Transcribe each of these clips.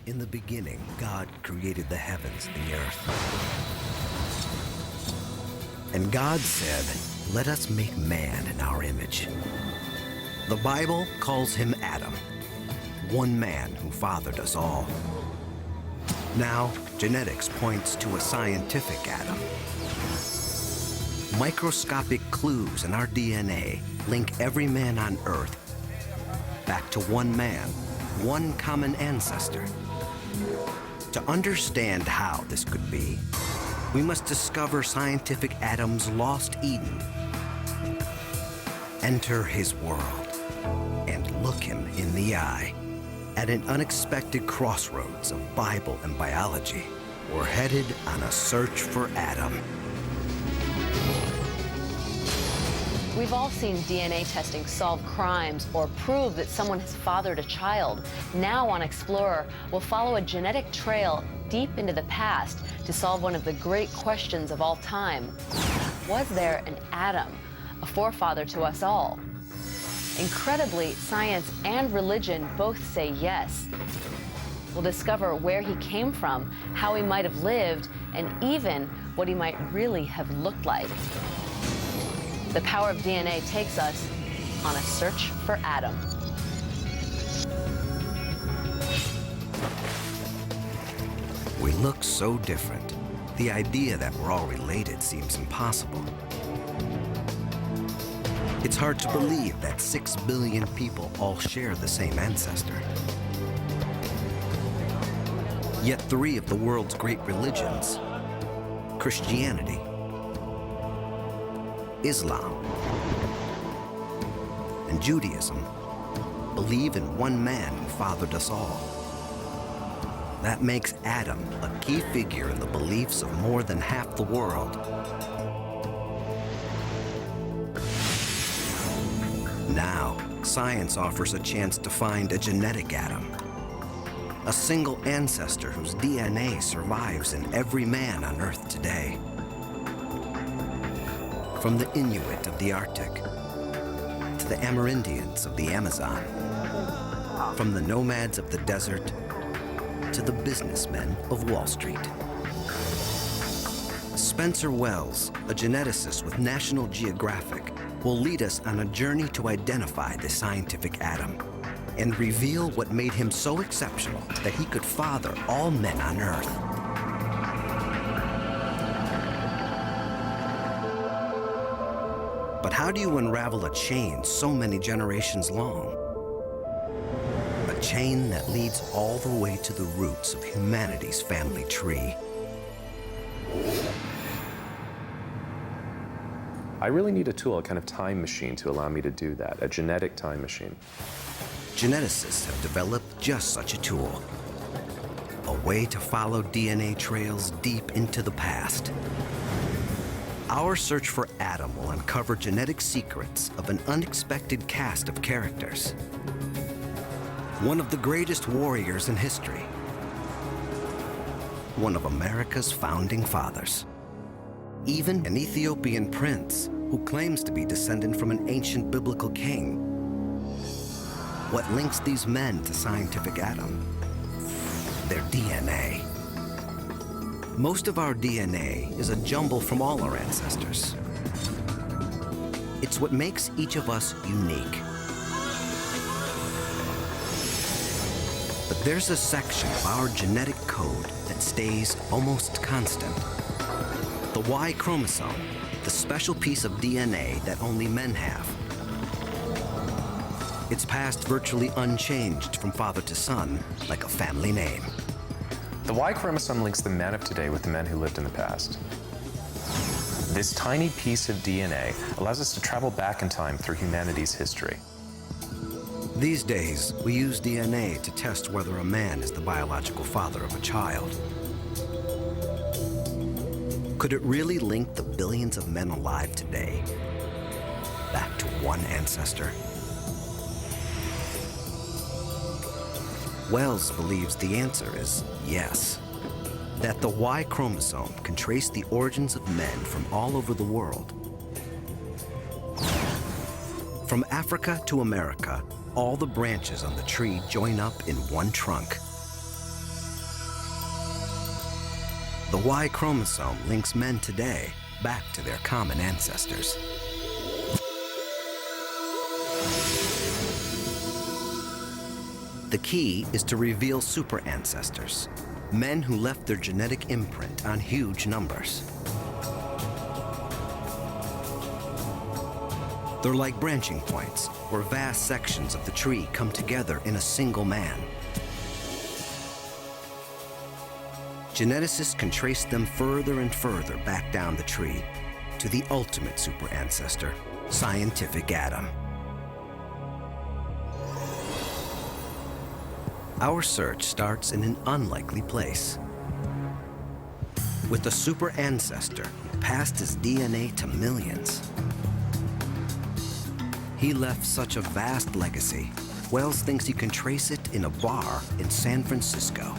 In the beginning, God created the heavens and the earth. And God said, "Let us make man in our image." The Bible calls him Adam, one man who fathered us all. Now, genetics points to a scientific Adam. Microscopic clues in our DNA link every man on Earth back to one man, one common ancestor. To understand how this could be, we must discover scientific Adam's lost Eden, enter his world, and look him in the eye. At an unexpected crossroads of Bible and biology, we're headed on a search for Adam. We've all seen DNA testing solve crimes or prove that someone has fathered a child. Now on Explorer, we'll follow a genetic trail deep into the past to solve one of the great questions of all time. Was there an Adam, a forefather to us all? Incredibly, science and religion both say yes. We'll discover where he came from, how he might have lived, and even what he might really have looked like. The power of DNA takes us on a search for Adam. We look so different. The idea that we're all related seems impossible. It's hard to believe that 6 billion people all share the same ancestor. Yet 3 of the world's great religions, Christianity, Islam, and Judaism, believe in one man who fathered us all. That makes Adam a key figure in the beliefs of more than half the world. Now, science offers a chance to find a genetic Adam, a single ancestor whose DNA survives in every man on Earth today. From the Inuit of the Arctic to the Amerindians of the Amazon, from the nomads of the desert to the businessmen of Wall Street. Spencer Wells, a geneticist with National Geographic, will lead us on a journey to identify the scientific Adam and reveal what made him so exceptional that he could father all men on Earth. But how do you unravel a chain so many generations long? A chain that leads all the way to the roots of humanity's family tree. I really need a tool, a kind of time machine to allow me to do that, a genetic time machine. Geneticists have developed just such a tool. A way to follow DNA trails deep into the past. Our search for Adam will uncover genetic secrets of an unexpected cast of characters. One of the greatest warriors in history. One of America's founding fathers. Even an Ethiopian prince who claims to be descended from an ancient biblical king. What links these men to scientific Adam? Their DNA. Most of our DNA is a jumble from all our ancestors. It's what makes each of us unique. But there's a section of our genetic code that stays almost constant. The Y chromosome, the special piece of DNA that only men have. It's passed virtually unchanged from father to son, like a family name. The Y chromosome links the men of today with the men who lived in the past. This tiny piece of DNA allows us to travel back in time through humanity's history. These days, we use DNA to test whether a man is the biological father of a child. Could it really link the billions of men alive today back to one ancestor? Wells believes the answer is yes. That the Y chromosome can trace the origins of men from all over the world. From Africa to America, all the branches on the tree join up in one trunk. The Y chromosome links men today back to their common ancestors. The key is to reveal super ancestors, men who left their genetic imprint on huge numbers. They're like branching points, where vast sections of the tree come together in a single man. Geneticists can trace them further and further back down the tree to the ultimate super ancestor, scientific Adam. Our search starts in an unlikely place, with a super ancestor who passed his DNA to millions. He left such a vast legacy, Wells thinks you can trace it in a bar in San Francisco.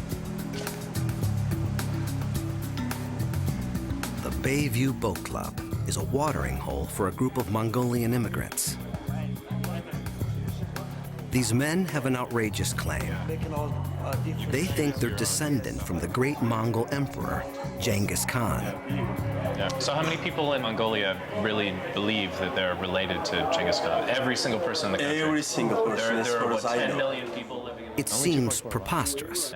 The Bayview Boat Club is a watering hole for a group of Mongolian immigrants. These men have an outrageous claim. They think they're descendant from the great Mongol emperor, Genghis Khan. Yeah. So how many people in Mongolia really believe that they're related to Genghis Khan? Every single person in the country? Every single person, There are, what, 10 know. million people living in It seems preposterous,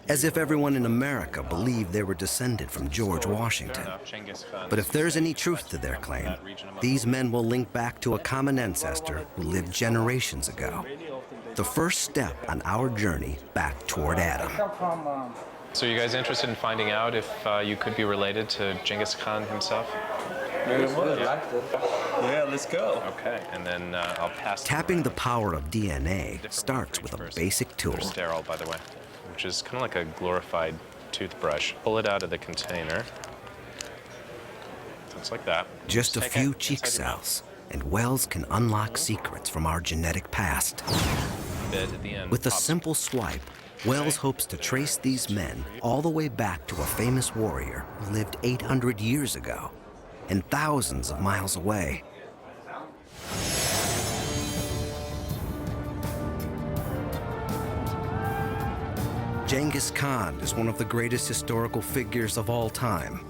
as if everyone in America believed they were descended from George Washington. But if there's any truth to their claim, these men will link back to a common ancestor who lived generations ago. The first step on our journey back toward Adam. So you guys interested in finding out if you could be related to Genghis Khan himself? Yeah, let's go. Okay, and then I'll pass. Tapping the power of DNA starts with a basic tool. They're sterile, by the way, which is kind of like a glorified toothbrush. Pull it out of the container. Just like that. Just a Take few it cheek inside your mouth. cells, and Wells can unlock secrets from our genetic past. Bit at the end With a pops. simple swipe, Wells hopes to trace these men all the way back to a famous warrior who lived 800 years ago and thousands of miles away. Genghis Khan is one of the greatest historical figures of all time.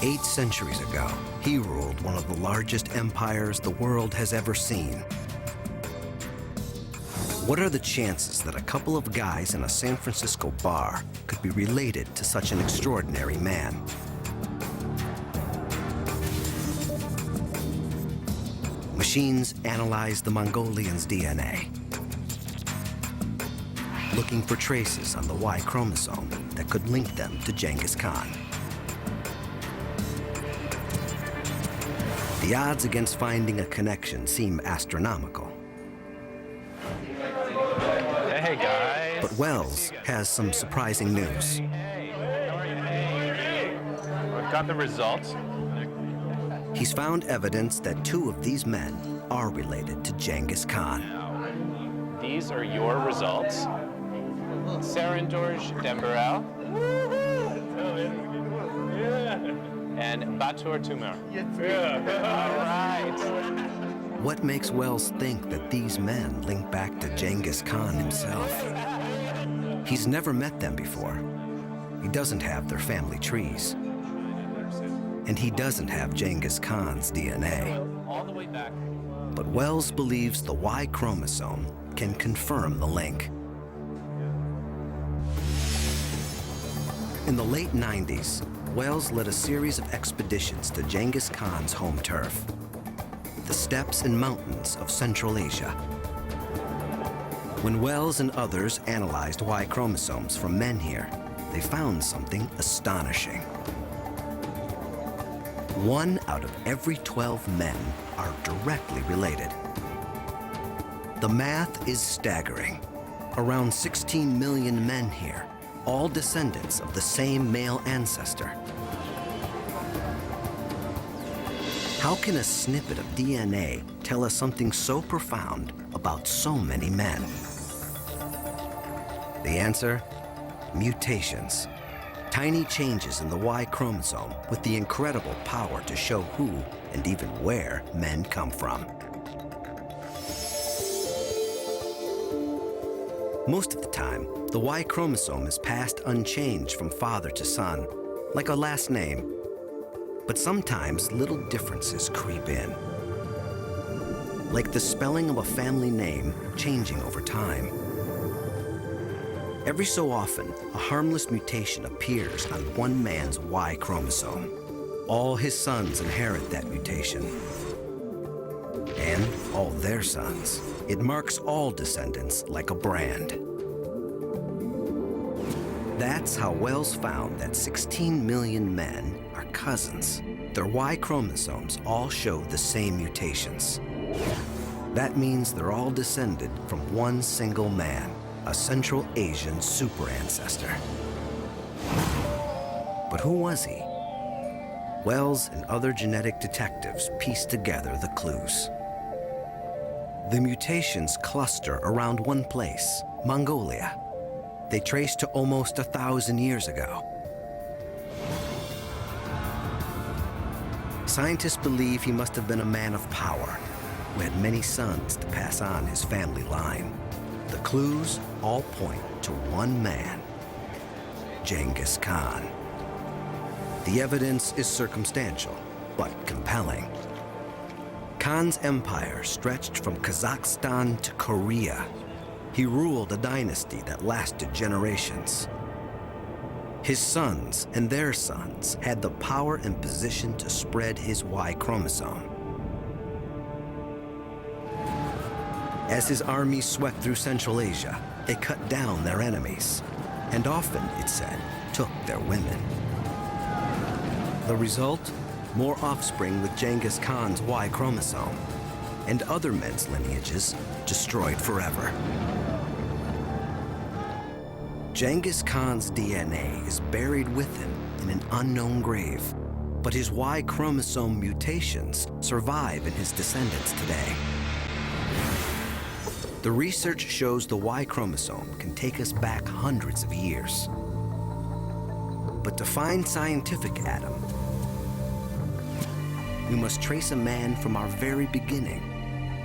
8 centuries ago, he ruled one of the largest empires the world has ever seen. What are the chances that a couple of guys in a San Francisco bar could be related to such an extraordinary man? Machines analyze the Mongolians' DNA, looking for traces on the Y chromosome that could link them to Genghis Khan. The odds against finding a connection seem astronomical. Hey guys. But Wells has some surprising news. I've got the results. He's found evidence that 2 of these men are related to Genghis Khan. These are your results. Sarandorj Dembarel. And Batur Tumar. All right. What makes Wells think that these men link back to Genghis Khan himself? He's never met them before. He doesn't have their family trees. And he doesn't have Genghis Khan's DNA. All the way back. But Wells believes the Y chromosome can confirm the link. In the late 90s, Wells led a series of expeditions to Genghis Khan's home turf, the steppes and mountains of Central Asia. When Wells and others analyzed Y chromosomes from men here, they found something astonishing. 1 out of every 12 men are directly related. The math is staggering. Around 16 million men here, all descendants of the same male ancestor. How can a snippet of DNA tell us something so profound about so many men? The answer? Mutations. Tiny changes in the Y chromosome with the incredible power to show who and even where men come from. Most of the time, the Y chromosome is passed unchanged from father to son, like a last name. But sometimes little differences creep in, like the spelling of a family name changing over time. Every so often, a harmless mutation appears on one man's Y chromosome. All his sons inherit that mutation, and all their sons. It marks all descendants like a brand. That's how Wells found that 16 million men are cousins. Their Y chromosomes all show the same mutations. That means they're all descended from one single man, a Central Asian super ancestor. But who was he? Wells and other genetic detectives pieced together the clues. The mutations cluster around one place, Mongolia. They trace to almost 1,000 years ago. Scientists believe he must have been a man of power who had many sons to pass on his family line. The clues all point to one man, Genghis Khan. The evidence is circumstantial, but compelling. Khan's empire stretched from Kazakhstan to Korea. He ruled a dynasty that lasted generations. His sons and their sons had the power and position to spread his Y chromosome. As his armies swept through Central Asia, they cut down their enemies, and often, it's said, took their women. The result? More offspring with Genghis Khan's Y chromosome, and other men's lineages destroyed forever. Genghis Khan's DNA is buried with him in an unknown grave, but his Y chromosome mutations survive in his descendants today. The research shows the Y chromosome can take us back hundreds of years. But to find scientific Adam, we must trace a man from our very beginning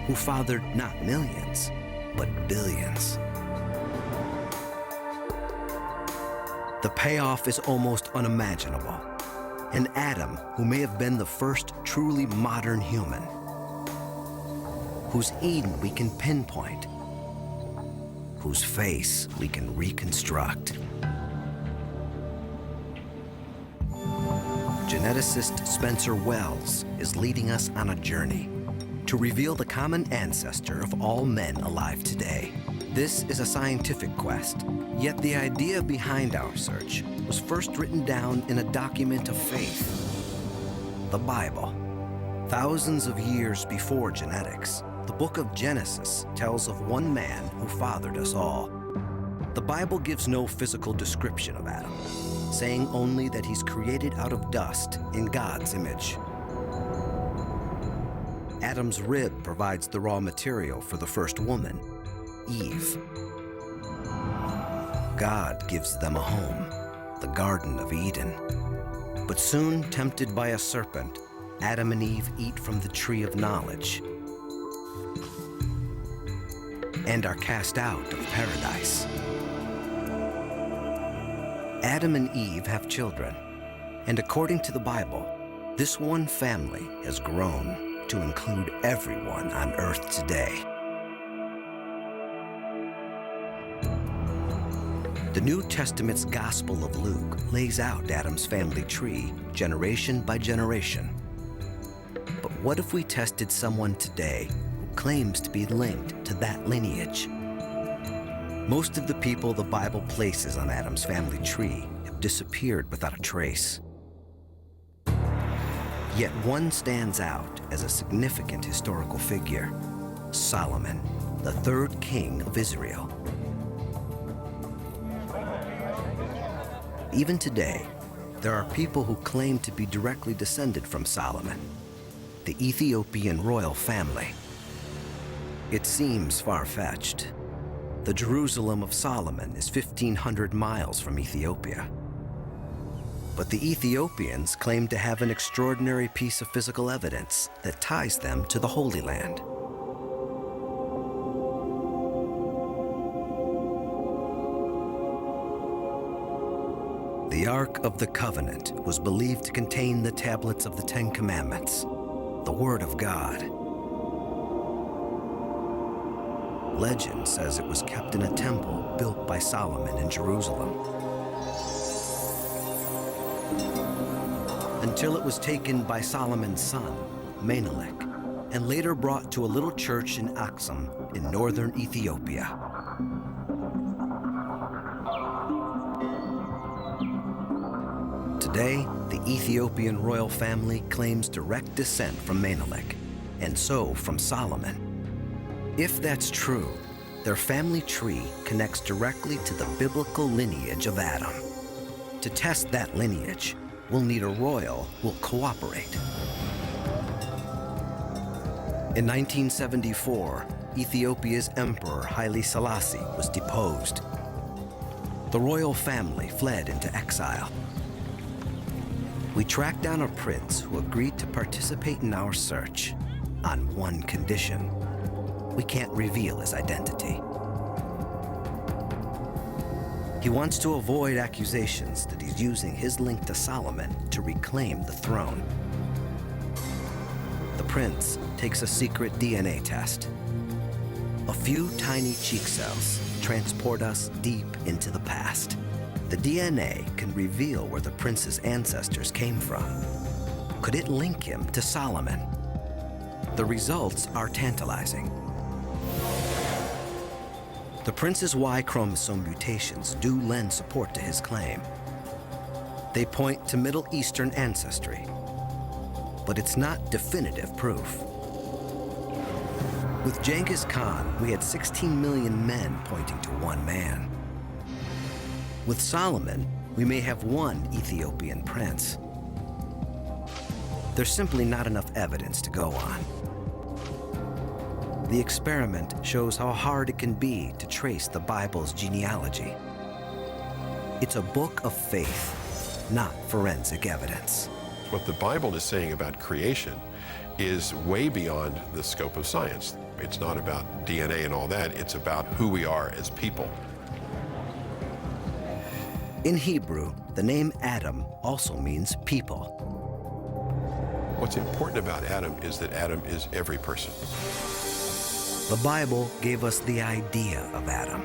who fathered not millions, but billions. The payoff is almost unimaginable. An Adam who may have been the first truly modern human, whose Eden we can pinpoint, whose face we can reconstruct. Geneticist Spencer Wells is leading us on a journey to reveal the common ancestor of all men alive today. This is a scientific quest, yet the idea behind our search was first written down in a document of faith, the Bible. Thousands of years before genetics, the book of Genesis tells of one man who fathered us all. The Bible gives no physical description of Adam, saying only that he's created out of dust in God's image. Adam's rib provides the raw material for the first woman, Eve. God gives them a home, the Garden of Eden. But soon, tempted by a serpent, Adam and Eve eat from the tree of knowledge and are cast out of paradise. Adam and Eve have children, and according to the Bible, this one family has grown to include everyone on earth today. The New Testament's Gospel of Luke lays out Adam's family tree, generation by generation. But what if we tested someone today who claims to be linked to that lineage? Most of the people the Bible places on Adam's family tree have disappeared without a trace. Yet one stands out as a significant historical figure, Solomon, the third king of Israel. Even today, there are people who claim to be directly descended from Solomon, the Ethiopian royal family. It seems far-fetched. The Jerusalem of Solomon is 1,500 miles from Ethiopia. But the Ethiopians claim to have an extraordinary piece of physical evidence that ties them to the Holy Land. The Ark of the Covenant was believed to contain the tablets of the Ten Commandments, the Word of God. Legend says it was kept in a temple built by Solomon in Jerusalem, until it was taken by Solomon's son, Menelik, and later brought to a little church in Aksum in northern Ethiopia. Today, the Ethiopian royal family claims direct descent from Menelik, and so from Solomon. If that's true, their family tree connects directly to the biblical lineage of Adam. To test that lineage, we'll need a royal who'll cooperate. In 1974, Ethiopia's Emperor Haile Selassie was deposed. The royal family fled into exile. We tracked down a prince who agreed to participate in our search on one condition: we can't reveal his identity. He wants to avoid accusations that he's using his link to Solomon to reclaim the throne. The prince takes a secret DNA test. A few tiny cheek cells transport us deep into the past. The DNA can reveal where the prince's ancestors came from. Could it link him to Solomon? The results are tantalizing. The prince's Y chromosome mutations do lend support to his claim. They point to Middle Eastern ancestry, but it's not definitive proof. With Genghis Khan, we had 16 million men pointing to one man. With Solomon, we may have one Ethiopian prince. There's simply not enough evidence to go on. The experiment shows how hard it can be to trace the Bible's genealogy. It's a book of faith, not forensic evidence. What the Bible is saying about creation is way beyond the scope of science. It's not about DNA and all that, it's about who we are as people. In Hebrew, the name Adam also means people. What's important about Adam is that Adam is every person. The Bible gave us the idea of Adam.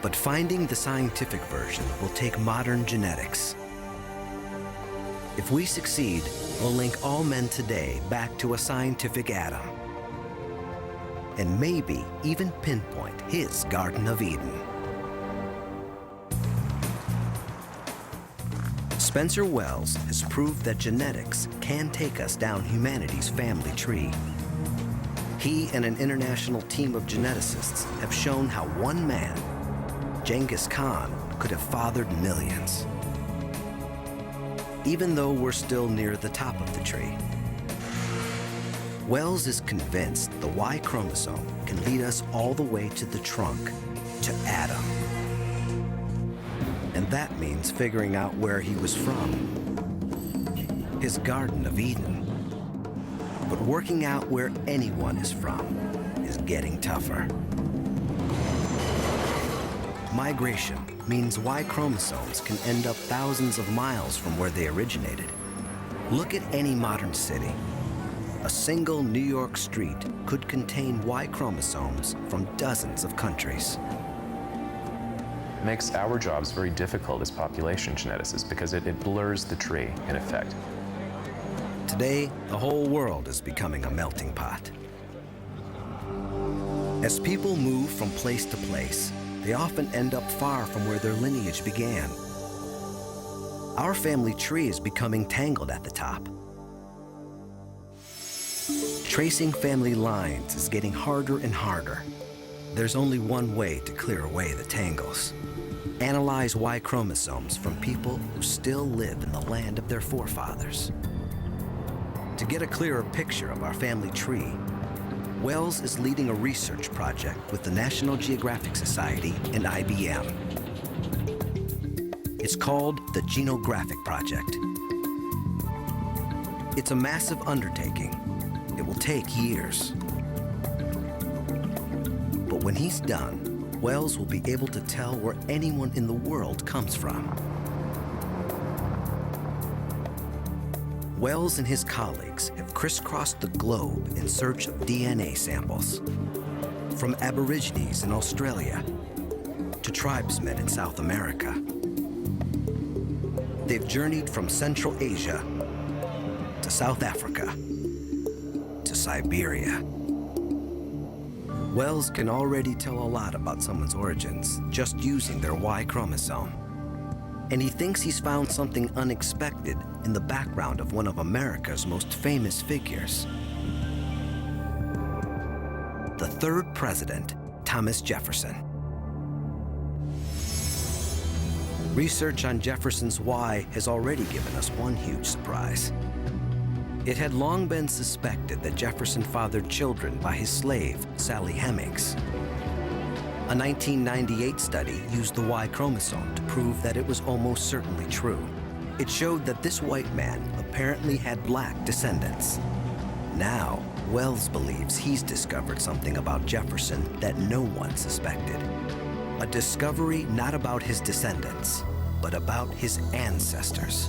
But finding the scientific version will take modern genetics. If we succeed, we'll link all men today back to a scientific Adam, and maybe even pinpoint his Garden of Eden. Spencer Wells has proved that genetics can take us down humanity's family tree. He and an international team of geneticists have shown how one man, Genghis Khan, could have fathered millions. Even though we're still near the top of the tree, Wells is convinced the Y chromosome can lead us all the way to the trunk, to Adam. And that means figuring out where he was from, his Garden of Eden. But working out where anyone is from is getting tougher. Migration means Y chromosomes can end up thousands of miles from where they originated. Look at any modern city. A single New York street could contain Y chromosomes from dozens of countries. Makes our jobs very difficult as population geneticists because it blurs the tree, in effect. Today, the whole world is becoming a melting pot. As people move from place to place, they often end up far from where their lineage began. Our family tree is becoming tangled at the top. Tracing family lines is getting harder and harder. There's only one way to clear away the tangles. Analyze Y chromosomes from people who still live in the land of their forefathers. To get a clearer picture of our family tree, Wells is leading a research project with the National Geographic Society and IBM. It's called the Genographic Project. It's a massive undertaking. It will take years. But when he's done, Wells will be able to tell where anyone in the world comes from. Wells and his colleagues have crisscrossed the globe in search of DNA samples, from Aborigines in Australia to tribesmen in South America. They've journeyed from Central Asia to South Africa to Siberia. Wells can already tell a lot about someone's origins just using their Y chromosome. And he thinks he's found something unexpected in the background of one of America's most famous figures. The third president, Thomas Jefferson. Research on Jefferson's Y has already given us one huge surprise. It had long been suspected that Jefferson fathered children by his slave, Sally Hemings. A 1998 study used the Y chromosome to prove that it was almost certainly true. It showed that this white man apparently had black descendants. Now, Wells believes he's discovered something about Jefferson that no one suspected. A discovery not about his descendants, but about his ancestors.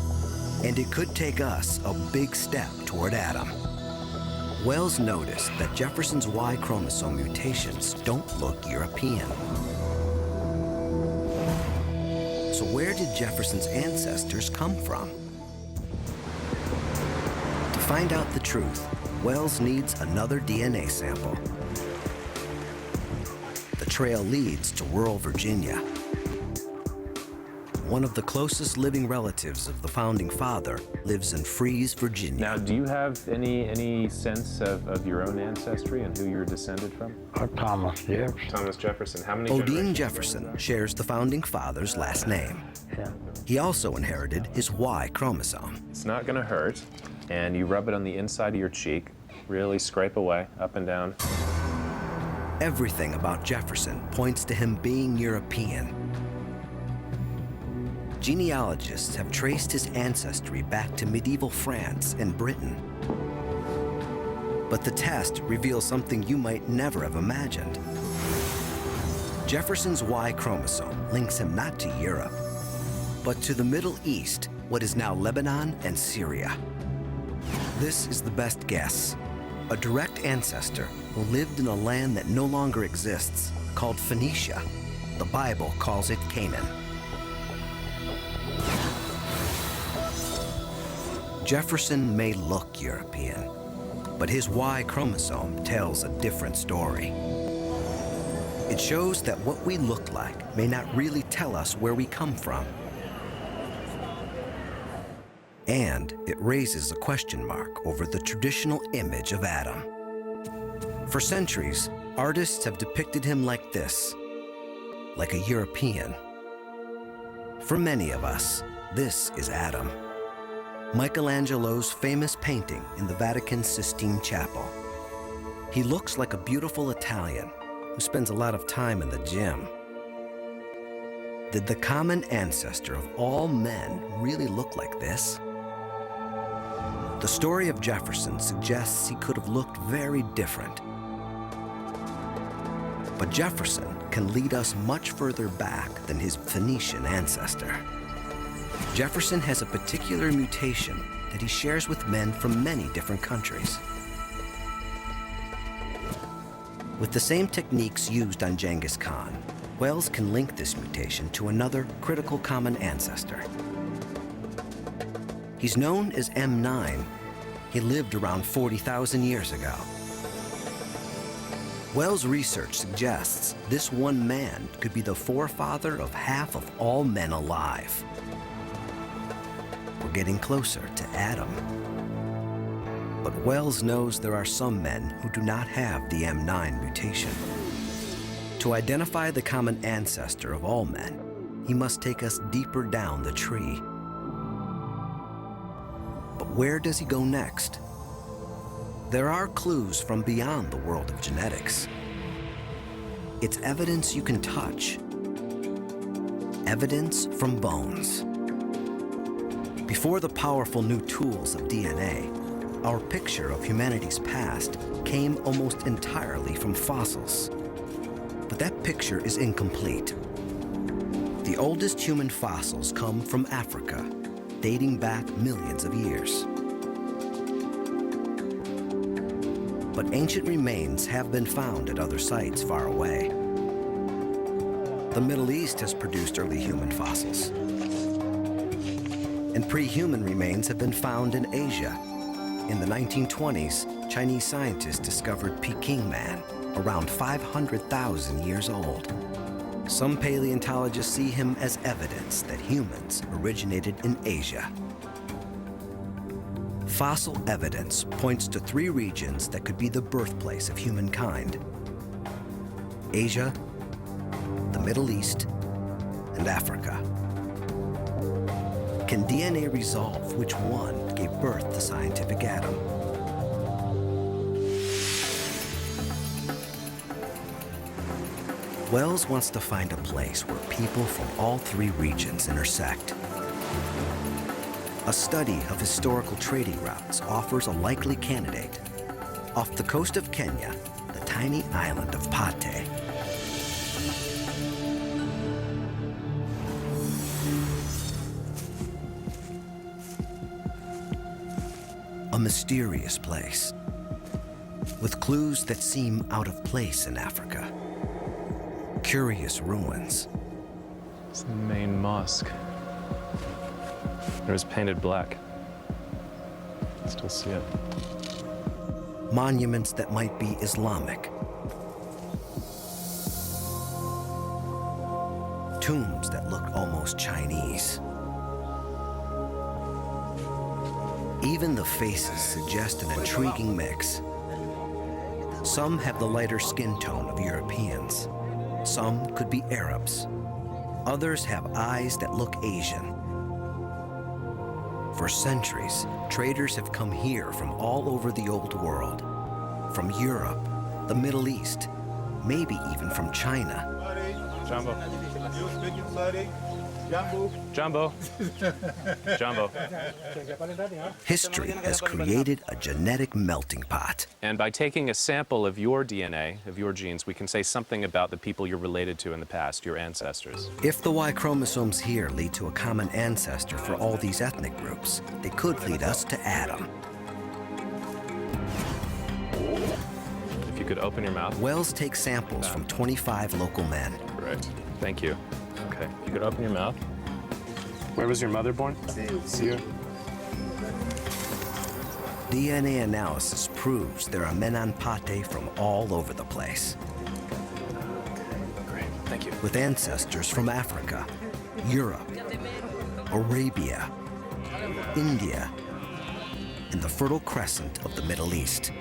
And it could take us a big step toward Adam. Wells noticed that Jefferson's Y chromosome mutations don't look European. So where did Jefferson's ancestors come from? To find out the truth, Wells needs another DNA sample. The trail leads to rural Virginia. One of the closest living relatives of the founding father lives in Fries, Virginia. Now, do you have any sense of your own ancestry and who you're descended from? Thomas Jefferson. Thomas Jefferson. How many Odine generations? Jefferson shares the founding father's last name. Yeah. He also inherited his Y chromosome. It's not going to hurt, and you rub it on the inside of your cheek. Really scrape away, up and down. Everything about Jefferson points to him being European. Genealogists have traced his ancestry back to medieval France and Britain. But the test reveals something you might never have imagined. Jefferson's Y chromosome links him not to Europe, but to the Middle East, what is now Lebanon and Syria. This is the best guess. A direct ancestor who lived in a land that no longer exists, called Phoenicia. The Bible calls it Canaan. Jefferson may look European, but his Y chromosome tells a different story. It shows that what we look like may not really tell us where we come from. And it raises a question mark over the traditional image of Adam. For centuries, artists have depicted him like this, like a European. For many of us, this is Adam. Michelangelo's famous painting in the Vatican's Sistine Chapel. He looks like a beautiful Italian who spends a lot of time in the gym. Did the common ancestor of all men really look like this? The story of Jefferson suggests he could have looked very different. But Jefferson can lead us much further back than his Phoenician ancestor. Jefferson has a particular mutation that he shares with men from many different countries. With the same techniques used on Genghis Khan, Wells can link this mutation to another critical common ancestor. He's known as M9. He lived around 40,000 years ago. Wells' research suggests this one man could be the forefather of half of all men alive. We're getting closer to Adam. But Wells knows there are some men who do not have the M9 mutation. To identify the common ancestor of all men, he must take us deeper down the tree. But where does he go next? There are clues from beyond the world of genetics. It's evidence you can touch. Evidence from bones. Before the powerful new tools of DNA, our picture of humanity's past came almost entirely from fossils. But that picture is incomplete. The oldest human fossils come from Africa, dating back millions of years. But ancient remains have been found at other sites far away. The Middle East has produced early human fossils. And pre-human remains have been found in Asia. In the 1920s, Chinese scientists discovered Peking man, around 500,000 years old. Some paleontologists see him as evidence that humans originated in Asia. Fossil evidence points to 3 regions that could be the birthplace of humankind: Asia, the Middle East, and Africa. Can DNA resolve which one gave birth to scientific Adam? Wells wants to find a place where people from all 3 regions intersect. A study of historical trading routes offers a likely candidate. Off the coast of Kenya, the tiny island of Pate. A mysterious place, with clues that seem out of place in Africa. Curious ruins. It's the main mosque. It was painted black. I can still see it. Monuments that might be Islamic. Tombs that look almost Chinese. Even the faces suggest an intriguing mix. Some have the lighter skin tone of Europeans. Some could be Arabs. Others have eyes that look Asian. For centuries, traders have come here from all over the old world. From Europe, the Middle East, maybe even from China. Jumbo. You speaking Saudi? Jumbo. Jumbo. Jumbo. History has created a genetic melting pot. And by taking a sample of your DNA, of your genes, we can say something about the people you're related to in the past, your ancestors. If the Y chromosomes here lead to a common ancestor for all these ethnic groups, they could lead us to Adam. If you could open your mouth. Wells takes samples from 25 local men. Right. Thank you. Okay. You could open your mouth. Where was your mother born? Here. DNA analysis proves there are men on Pate from all over the place, Great. Thank you. with ancestors from Africa, Europe, Arabia, India, and the Fertile Crescent of the Middle East.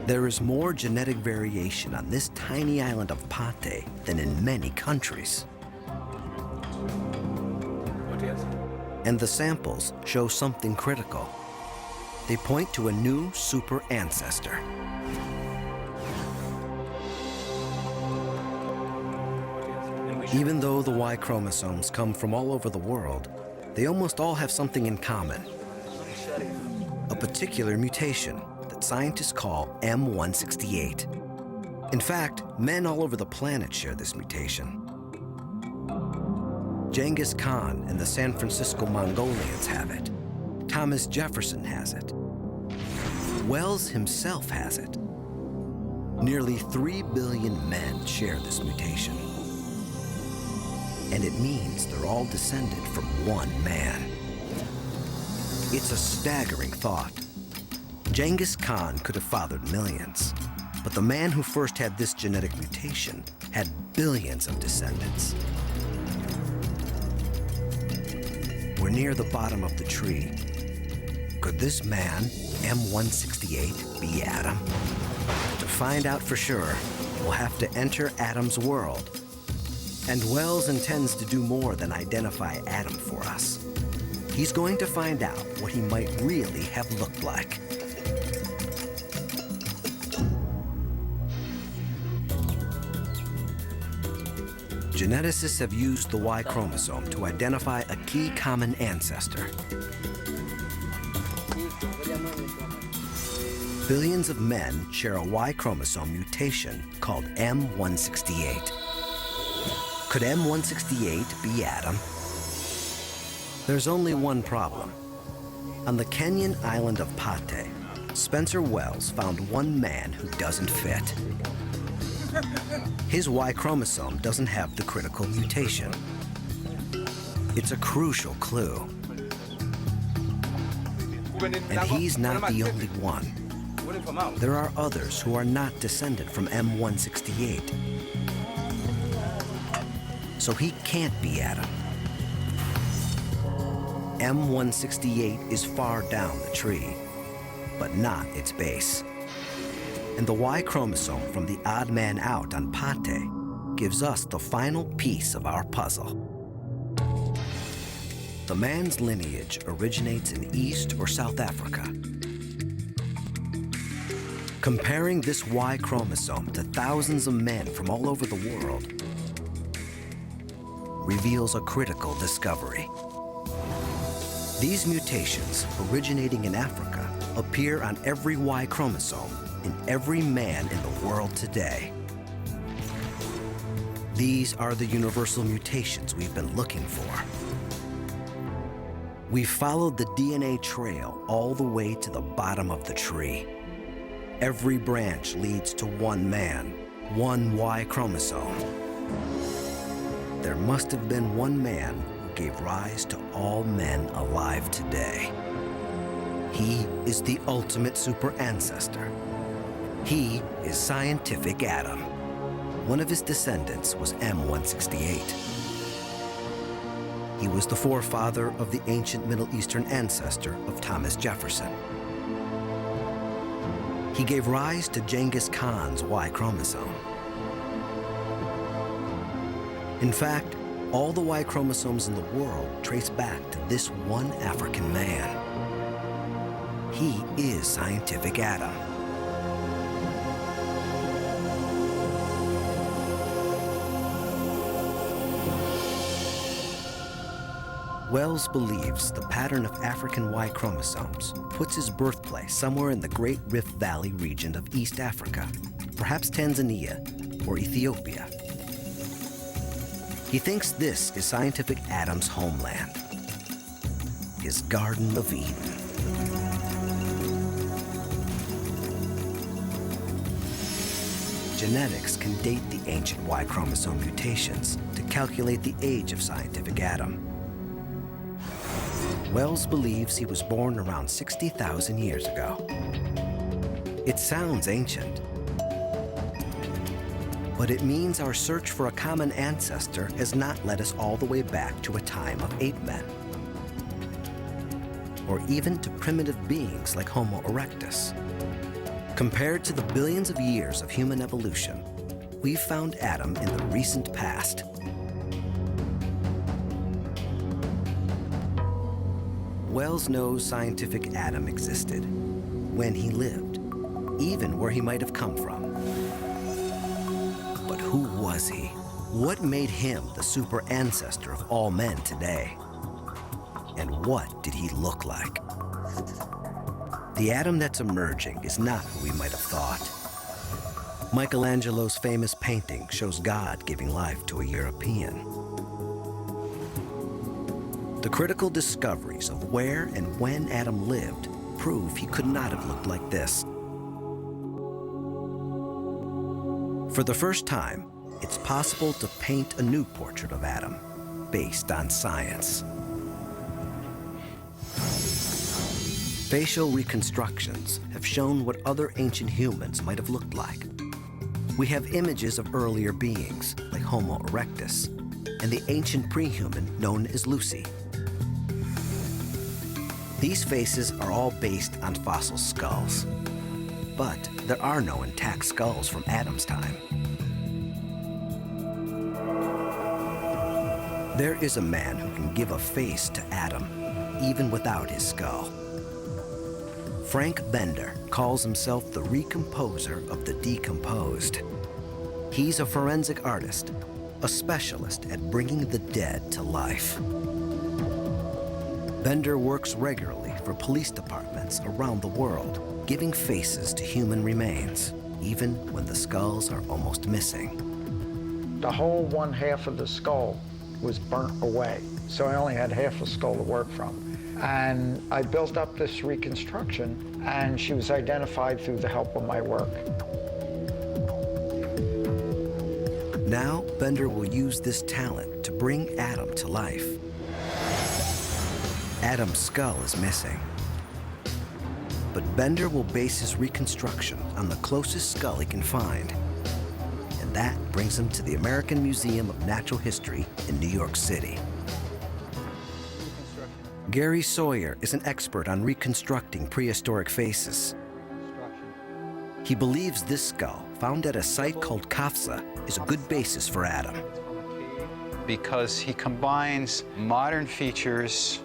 There is more genetic variation on this tiny island of Pate than in many countries. And the samples show something critical. They point to a new super ancestor. Even though the Y chromosomes come from all over the world, they almost all have something in common. A particular mutation that scientists call M168. In fact, men all over the planet share this mutation. Genghis Khan and the San Francisco Mongolians have it. Thomas Jefferson has it. Wells himself has it. Nearly 3 billion men share this mutation. And it means they're all descended from one man. It's a staggering thought. Genghis Khan could have fathered millions, but the man who first had this genetic mutation had billions of descendants. We're near the bottom of the tree. Could this man, M168, be Adam? To find out for sure, we'll have to enter Adam's world. And Wells intends to do more than identify Adam for us. He's going to find out what he might really have looked like. Geneticists have used the Y chromosome to identify a key common ancestor. Billions of men share a Y chromosome mutation called M168. Could M168 be Adam? There's only one problem. On the Kenyan island of Pate, Spencer Wells found one man who doesn't fit. His Y chromosome doesn't have the critical mutation. It's a crucial clue. And he's not the only one. There are others who are not descended from M168. So he can't be Adam. M168 is far down the tree, but not its base. And the Y chromosome from the odd man out on Pate gives us the final piece of our puzzle. The man's lineage originates in East or South Africa. Comparing this Y chromosome to thousands of men from all over the world reveals a critical discovery. These mutations, originating in Africa, appear on every Y chromosome in every man in the world today. These are the universal mutations we've been looking for. We've followed the DNA trail all the way to the bottom of the tree. Every branch leads to one man, one Y chromosome. There must have been one man who gave rise to all men alive today. He is the ultimate super ancestor. He is Scientific Adam. One of his descendants was M168. He was the forefather of the ancient Middle Eastern ancestor of Thomas Jefferson. He gave rise to Genghis Khan's Y chromosome. In fact, all the Y chromosomes in the world trace back to this one African man. He is Scientific Adam. Wells believes the pattern of African Y chromosomes puts his birthplace somewhere in the Great Rift Valley region of East Africa, perhaps Tanzania or Ethiopia. He thinks this is Scientific Adam's homeland, his Garden of Eden. Genetics can date the ancient Y chromosome mutations to calculate the age of Scientific Adam. Wells believes he was born around 60,000 years ago. It sounds ancient, but it means our search for a common ancestor has not led us all the way back to a time of ape men, or even to primitive beings like Homo erectus. Compared to the billions of years of human evolution, we've found Adam in the recent past. Wells knows Scientific Adam existed when he lived, even where he might have come from. But who was he? What made him the super ancestor of all men today? And what did he look like? The Adam that's emerging is not who we might have thought. Michelangelo's famous painting shows God giving life to a European. The critical discoveries of where and when Adam lived prove he could not have looked like this. For the first time, it's possible to paint a new portrait of Adam based on science. Facial reconstructions have shown what other ancient humans might have looked like. We have images of earlier beings, like Homo erectus, and the ancient pre-human known as Lucy. These faces are all based on fossil skulls, but there are no intact skulls from Adam's time. There is a man who can give a face to Adam, even without his skull. Frank Bender calls himself the recomposer of the decomposed. He's a forensic artist, a specialist at bringing the dead to life. Bender works regularly for police departments around the world, giving faces to human remains, even when the skulls are almost missing. The whole one half of the skull was burnt away, so I only had half a skull to work from. And I built up this reconstruction, and she was identified through the help of my work. Now, Bender will use this talent to bring Adam to life. Adam's skull is missing. But Bender will base his reconstruction on the closest skull he can find. And that brings him to the American Museum of Natural History in New York City. Gary Sawyer is an expert on reconstructing prehistoric faces. He believes this skull, found at a site called Kafza, is a good basis for Adam. Because he combines modern features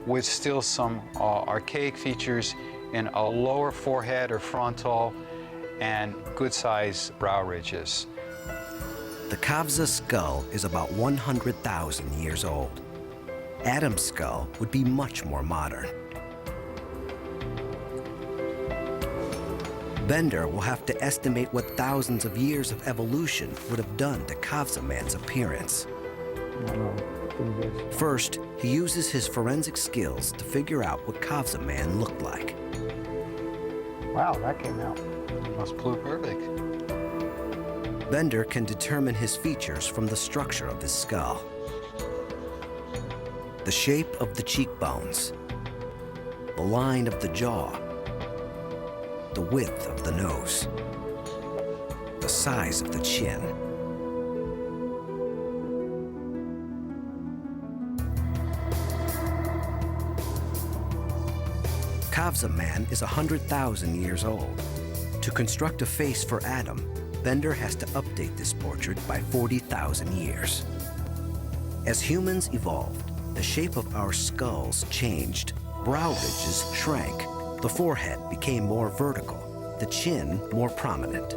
with still some archaic features in a lower forehead or frontal and good-sized brow ridges. The Kafza skull is about 100,000 years old. Adam's skull would be much more modern. Bender will have to estimate what thousands of years of evolution would have done to Kafza man's appearance. First, he uses his forensic skills to figure out what Kafza man looked like. Wow, that came out. Almost blue perfect. Bender can determine his features from the structure of his skull. The shape of the cheekbones, the line of the jaw, the width of the nose, the size of the chin. Kafza man is 100,000 years old. To construct a face for Adam, Bender has to update this portrait by 40,000 years. As humans evolved, the shape of our skulls changed. Brow ridges shrank. The forehead became more vertical, the chin more prominent.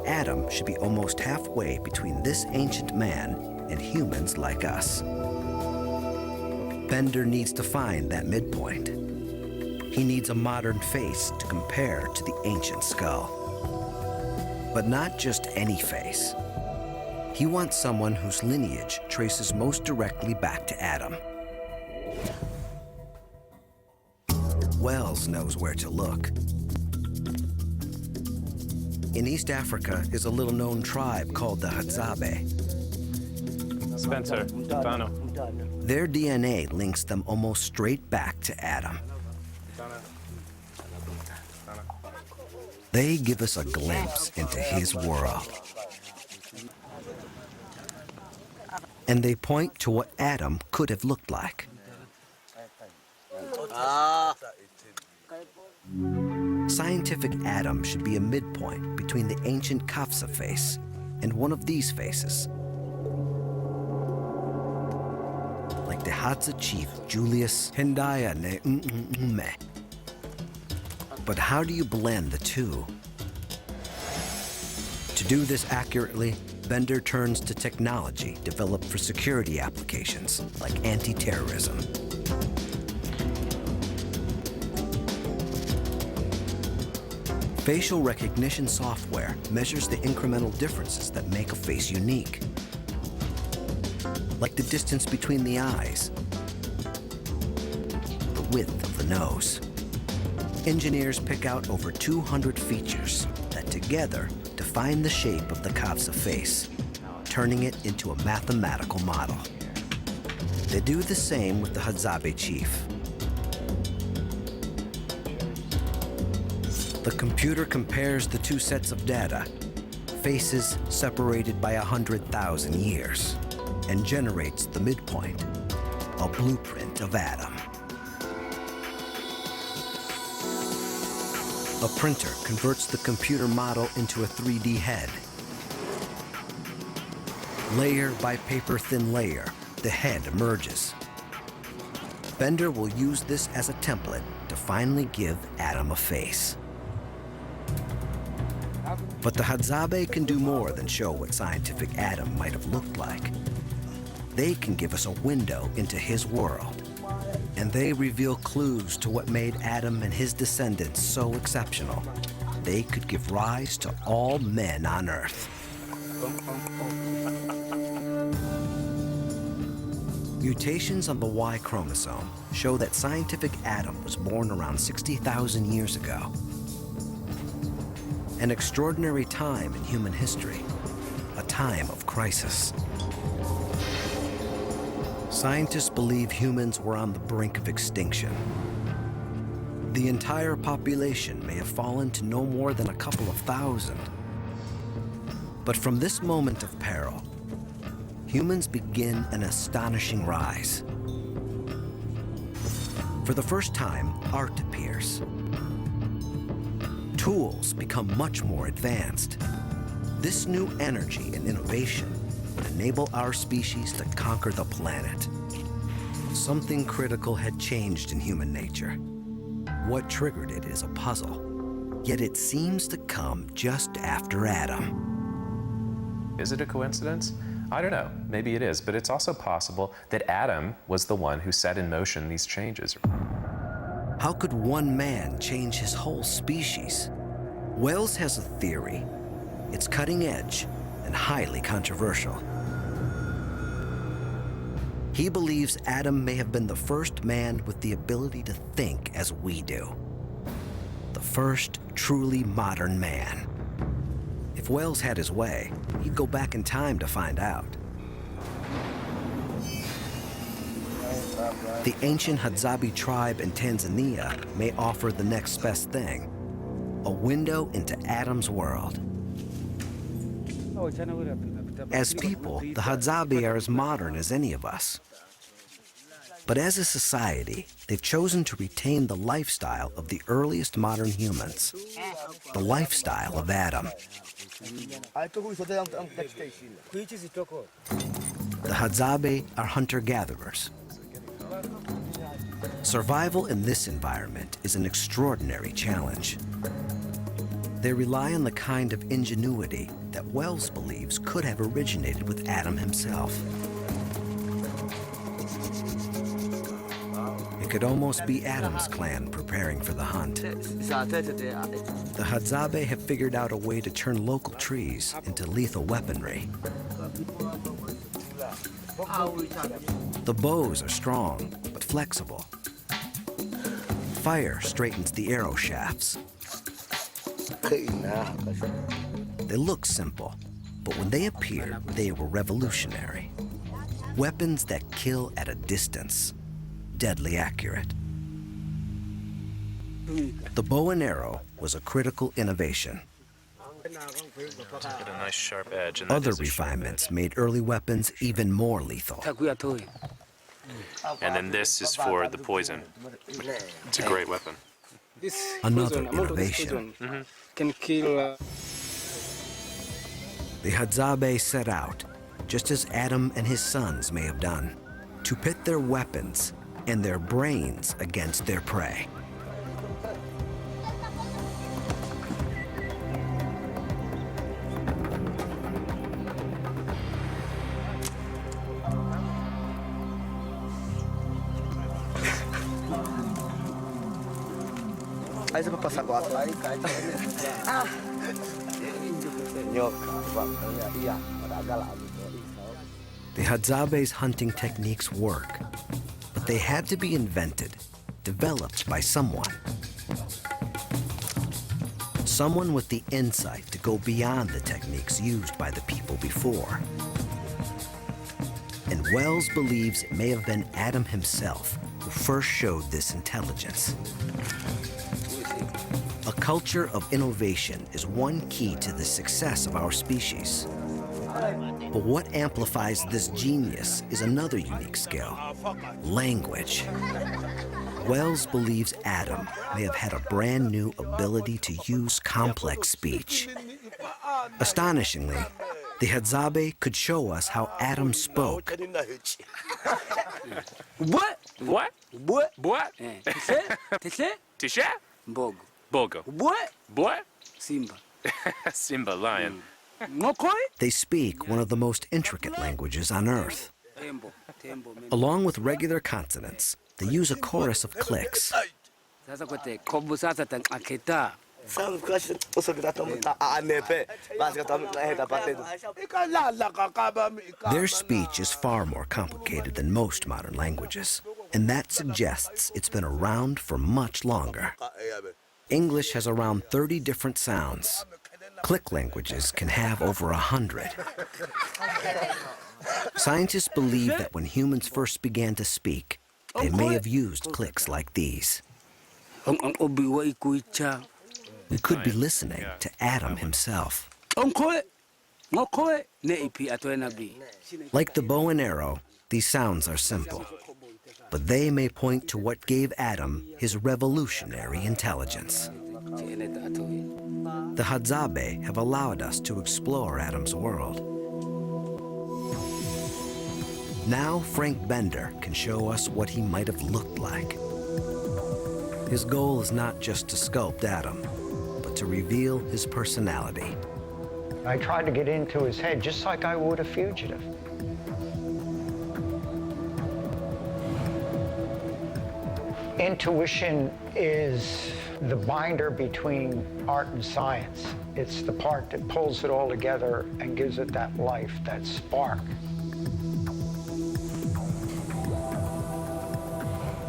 Adam should be almost halfway between this ancient man and humans like us. Bender needs to find that midpoint. He needs a modern face to compare to the ancient skull. But not just any face. He wants someone whose lineage traces most directly back to Adam. Wells knows where to look. In East Africa is a little-known tribe called the Hadzabe. Spencer, Dano. Their DNA links them almost straight back to Adam. They give us a glimpse into his world. And they point to what Adam could have looked like. Scientific Adam should be a midpoint between the ancient Kafza face and one of these faces. Like the Hadza chief Julius Hendaya Ne Ume. But how do you blend the two? To do this accurately, Bender turns to technology developed for security applications like anti-terrorism. Facial recognition software measures the incremental differences that make a face unique, like the distance between the eyes, the width of the nose. Engineers pick out over 200 features that together define the shape of the Kafza face, turning it into a mathematical model. They do the same with the Hadzabe chief. The computer compares the two sets of data, faces separated by 100,000 years, and generates the midpoint, a blueprint of Adam. A printer converts the computer model into a 3D head. Layer by paper-thin layer, the head emerges. Bender will use this as a template to finally give Adam a face. But the Hadzabe can do more than show what scientific Adam might have looked like. They can give us a window into his world. and they reveal clues to what made Adam and his descendants so exceptional. They could give rise to all men on Earth. Mutations on the Y chromosome show that scientific Adam was born around 60,000 years ago. An extraordinary time in human history, a time of crisis. Scientists believe humans were on the brink of extinction. The entire population may have fallen to no more than a couple of thousand. But from this moment of peril, humans begin an astonishing rise. For the first time, art appears. Tools become much more advanced. This new energy and innovation would enable our species to conquer the planet. Something critical had changed in human nature. What triggered it is a puzzle, yet it seems to come just after Adam. Is it a coincidence? I don't know. Maybe it is, but it's also possible that Adam was the one who set in motion these changes. How could one man change his whole species? Wells has a theory. It's cutting edge and highly controversial. He believes Adam may have been the first man with the ability to think as we do. The first truly modern man. If Wells had his way, he'd go back in time to find out. The ancient Hadzabe tribe in Tanzania may offer the next best thing, a window into Adam's world. As people, the Hadzabe are as modern as any of us. But as a society, they've chosen to retain the lifestyle of the earliest modern humans, the lifestyle of Adam. The Hadzabe are hunter-gatherers. Survival in this environment is an extraordinary challenge. They rely on the kind of ingenuity that Wells believes could have originated with Adam himself. It could almost be Adam's clan preparing for the hunt. The Hadzabe have figured out a way to turn local trees into lethal weaponry. The bows are strong, but flexible. Fire straightens the arrow shafts. They look simple, but when they appeared, they were revolutionary. Weapons that kill at a distance, deadly accurate. The bow and arrow was a critical innovation. Get a nice sharp edge. Other refinements made early weapons even more lethal. And then this is for the poison. It's a great weapon. Another innovation. Can kill. The Hadzabe set out, just as Adam and his sons may have done, to pit their weapons and their brains against their prey. The Hadzabe's hunting techniques work, but they had to be invented, developed by someone. Someone with the insight to go beyond the techniques used by the people before. And Wells believes it may have been Adam himself who first showed this intelligence. A culture of innovation is one key to the success of our species. But what amplifies this genius is another unique skill: language. Wells believes Adam may have had a brand new ability to use complex speech. Astonishingly, the Hadzabe could show us how Adam spoke. What? What? What? What? Tisha? Bogo. Bogo. What? What? Simba. Simba, lion. Mokoi? They speak one of the most intricate languages on Earth. Tembo. Tembo. Along with regular consonants, they use a chorus of clicks. Sasa kote kobu sasa tang akita. Their speech is far more complicated than most modern languages, and that suggests it's been around for much longer. English has around 30 different sounds. Click languages can have over 100. Scientists believe that when humans first began to speak, they may have used clicks like these. We could be listening to Adam himself. Like the bow and arrow, these sounds are simple, but they may point to what gave Adam his revolutionary intelligence. The Hadzabe have allowed us to explore Adam's world. Now Frank Bender can show us what he might have looked like. His goal is not just to sculpt Adam, but to reveal his personality. I tried to get into his head just like I would a fugitive. Intuition is the binder between art and science. It's the part that pulls it all together and gives it that life, that spark.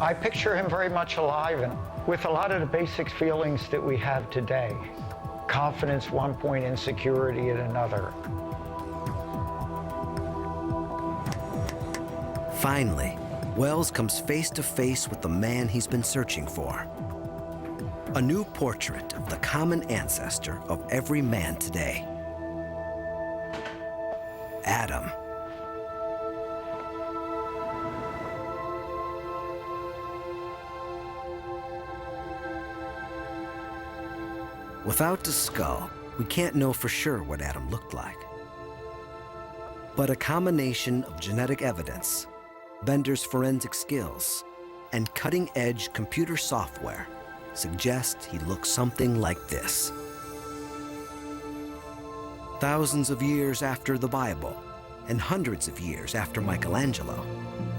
I picture him very much alive and with a lot of the basic feelings that we have today. Confidence one point, insecurity at another. Finally, Wells comes face to face with the man he's been searching for. A new portrait of the common ancestor of every man today. Adam. Without the skull, we can't know for sure what Adam looked like. But a combination of genetic evidence, Bender's forensic skills, and cutting-edge computer software suggest he looks something like this. Thousands of years after the Bible, and hundreds of years after Michelangelo,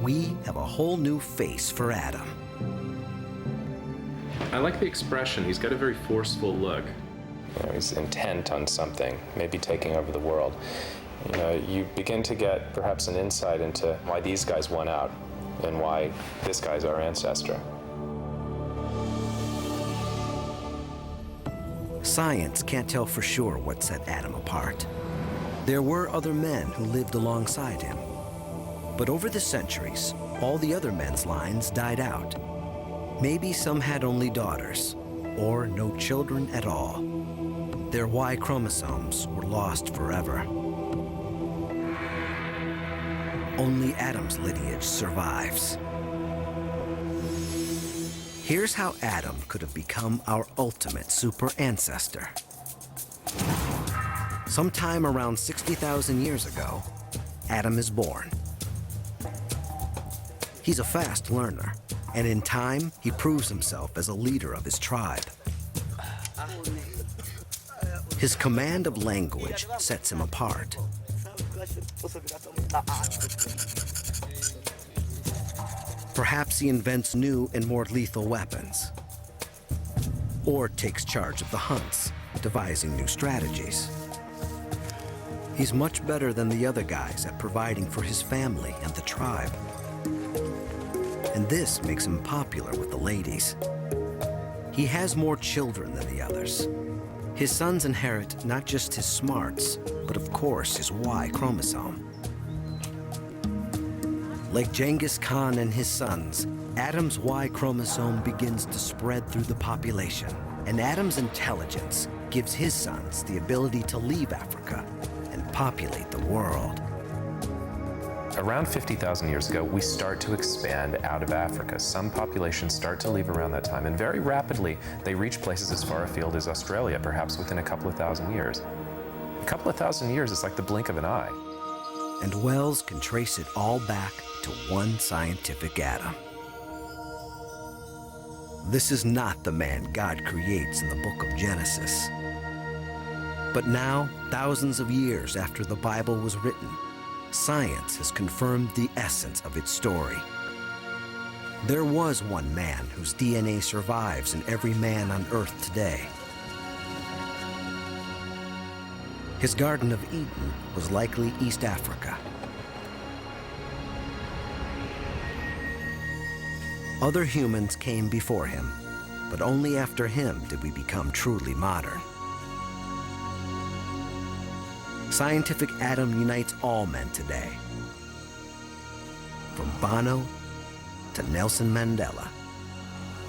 we have a whole new face for Adam. I like the expression. He's got a very forceful look. You know, he's intent on something, maybe taking over the world. You know, you begin to get perhaps an insight into why these guys won out and why this guy's our ancestor. Science can't tell for sure what set Adam apart. There were other men who lived alongside him. But over the centuries, all the other men's lines died out. Maybe some had only daughters, or no children at all. Their Y chromosomes were lost forever. Only Adam's lineage survives. Here's how Adam could have become our ultimate super ancestor. Sometime around 60,000 years ago, Adam is born. He's a fast learner, and in time, he proves himself as a leader of his tribe. His command of language sets him apart. Perhaps he invents new and more lethal weapons, or takes charge of the hunts, devising new strategies. He's much better than the other guys at providing for his family and the tribe. And this makes him popular with the ladies. He has more children than the others. His sons inherit not just his smarts, but of course his Y chromosome. Like Genghis Khan and his sons, Adam's Y chromosome begins to spread through the population, and Adam's intelligence gives his sons the ability to leave Africa and populate the world. Around 50,000 years ago, we start to expand out of Africa. Some populations start to leave around that time, and very rapidly, they reach places as far afield as Australia, perhaps within a couple of thousand years. A couple of thousand years is like the blink of an eye. And Wells can trace it all back to one scientific Adam. This is not the man God creates in the book of Genesis. But now, thousands of years after the Bible was written, science has confirmed the essence of its story. There was one man whose DNA survives in every man on Earth today. His Garden of Eden was likely East Africa. Other humans came before him, but only after him did we become truly modern. Scientific Adam unites all men today, from Bono to Nelson Mandela,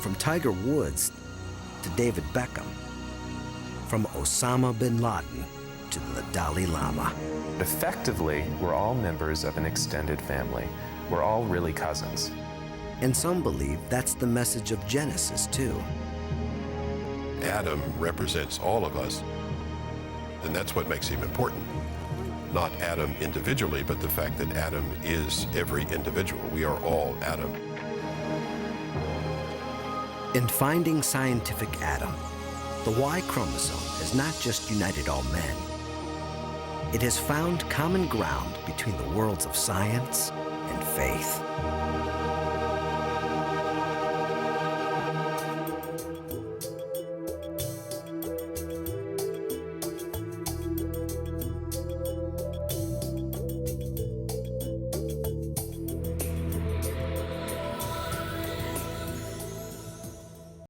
from Tiger Woods to David Beckham, from Osama bin Laden to the Dalai Lama. Effectively, we're all members of an extended family. We're all really cousins. And some believe that's the message of Genesis, too. Adam represents all of us, and that's what makes him important. Not Adam individually, but the fact that Adam is every individual. We are all Adam. In finding scientific Adam, the Y chromosome has not just united all men. It has found common ground between the worlds of science and faith.